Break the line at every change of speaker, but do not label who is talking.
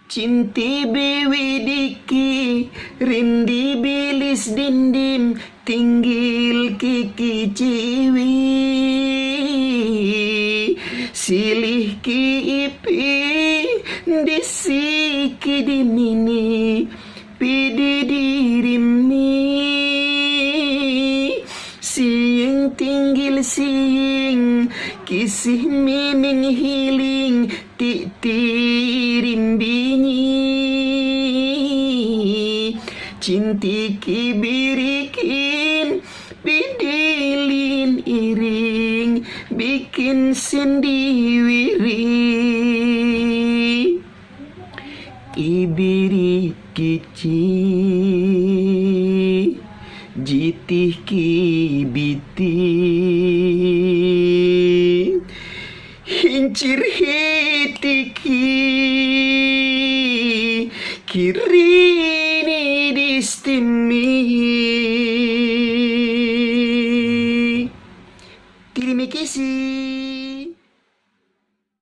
Cinti biwidiki rindi bilis dindim tinggil kiki ciwi silih ki ipi disiki dimini pidi dirimi siing tinggil siing kisih mining hiling tirim binyi cinti kibirikin bidilin iring bikin sendiwiri kibiri kici jitih kibiti hincir hitiki kirini distimi terima kasih.